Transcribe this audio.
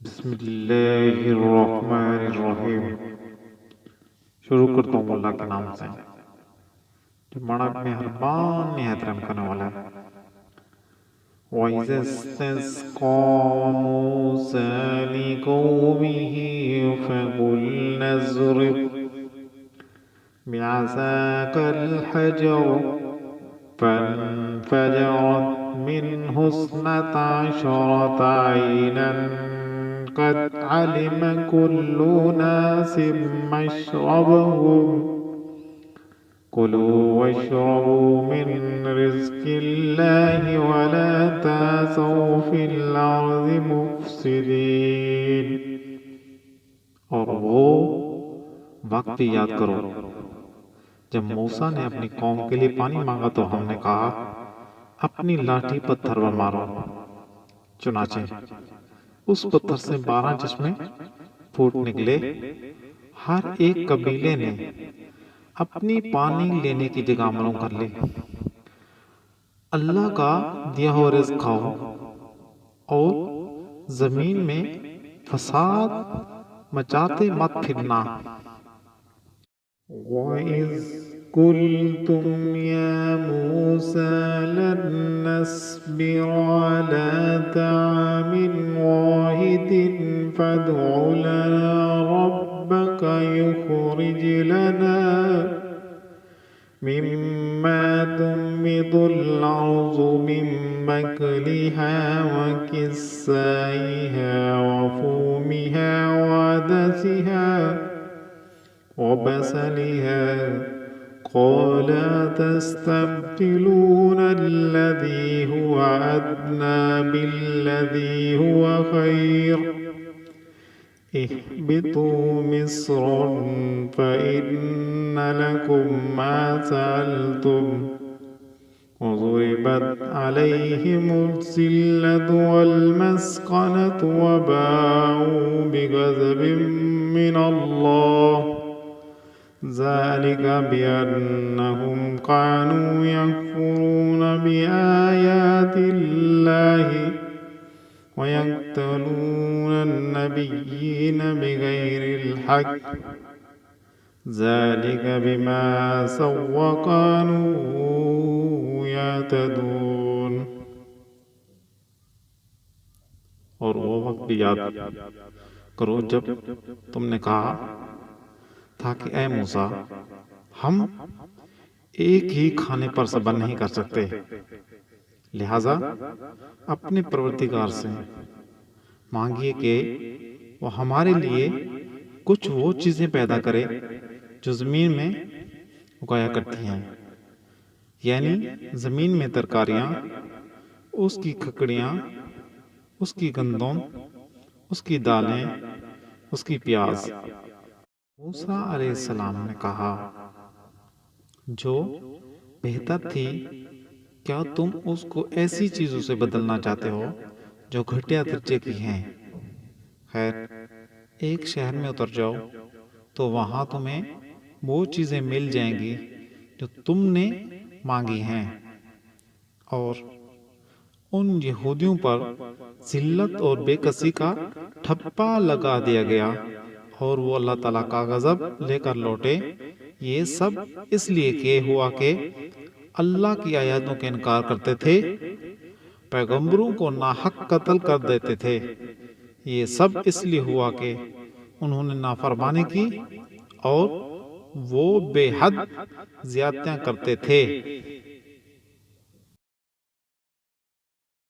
بسم اللہ الرحمن الرحیم۔ شروع کرتا ہوں اللہ کے نام سے جو بڑا مہربان نہایت رحم کرنے والا ہے۔ وَإِذَا اسْتَسْقَىٰ مُوسَىٰ لِقَوْمِهِ فَقُلْنَا اضْرِبْ بِعَصَاكَ الْحَجَرَ فَانفَجَرَتْ مِنْهُ اثْنَتَا عَشْرَةَ عَيْنًا قد علم كل أناس مشربهم كلوا واشربوا من رزق الله ولا تعثوا في الأرض مفسدين۔ اور وہ وقت بھی یاد کرو جب موسیٰ نے اپنی قوم کے لیے پانی مانگا تو ہم نے کہا اپنی لاٹھی پتھر پر مارو، چنانچہ اس پتھر سے 12 چشمے پھوٹ نکلے۔ ہر ایک قبیلے نے اپنی پانی لینے کی جگہ معلوم کر لی۔ اللہ کا دیا ہوا رزق کھاؤ اور زمین میں فساد مچاتے مت پھرنا۔ وَإِذْ قُلْتُمْ يَا مُوسَىٰ لَن نَّصْبِرَ عَلَىٰ طَعَامٍ وَاحِدٍ فَادْعُ لَنَا رَبَّكَ يُخْرِجْ لَنَا مِمَّا تُنبِتُ الْأَرْضُ مِن بَقْلِهَا وَقِثَّائِهَا وَفُومِهَا وَعَدَسِهَا وَبَصَلِهَا قَالَ أَتَسْتَبْدِلُونَ الَّذِي هُوَ أَدْنَىٰ بِالَّذِي هُوَ خَيْرٌ اهْبِطُوا مِصْرًا فَإِنَّ لَكُم مَّا سَأَلْتُمْ وَضُرِبَتْ عَلَيْهِمُ الذِّلَّةُ وَالْمَسْكَنَةُ وَبَاءُوا بِغَضَبٍ مِّنَ اللَّهِ ذَلِكَ بِأَنَّهُمْ كَانُوا يَكْفُرُونَ بِآيَاتِ اللَّهِ وَيَقْتُلُونَ النَّبِيِّينَ بِغَيْرِ الْحَقِّ ذَلِكَ بِمَا عَصَوا وَكَانُوا يَعْتَدُونَ۔ اور وہ وقت بھی یاد کرو جب تم نے کہا تھا کہ اے موسیٰ ہم ایک ہی کھانے پر صبر نہیں کر سکتے، لہٰذا اپنے پروردگار سے مانگیے کہ وہ ہمارے لیے کچھ وہ چیزیں پیدا کرے جو زمین میں اگایا کرتی ہیں، یعنی زمین میں ترکاریاں، اس کی کھکڑیاں، اس کی گندم، اس کی دالیں، اس کی پیاز۔ موسیٰ علیہ السلام نے کہا جو بہتر تھی، کیا تم اس کو ایسی چیزوں سے بدلنا چاہتے ہو جو گھٹیا درجے کی ہیں؟ خیر، ایک شہر میں اتر جاؤ تو وہاں تمہیں وہ چیزیں مل جائیں گی جو تم نے مانگی ہیں، اور ان یہودیوں پر ذلت اور بے کسی کا ٹھپا لگا دیا گیا اور وہ اللہ تعالیٰ کا غضب لے کر لوٹے۔ یہ سب اس لیے کہ ہوا کہ اللہ کی آیاتوں کا انکار کرتے تھے، پیغمبروں کو ناحق قتل کر دیتے تھے۔ یہ سب اس لیے ہوا کہ انہوں نے نافرمانی کی اور وہ بے حد زیادتیاں کرتے تھے۔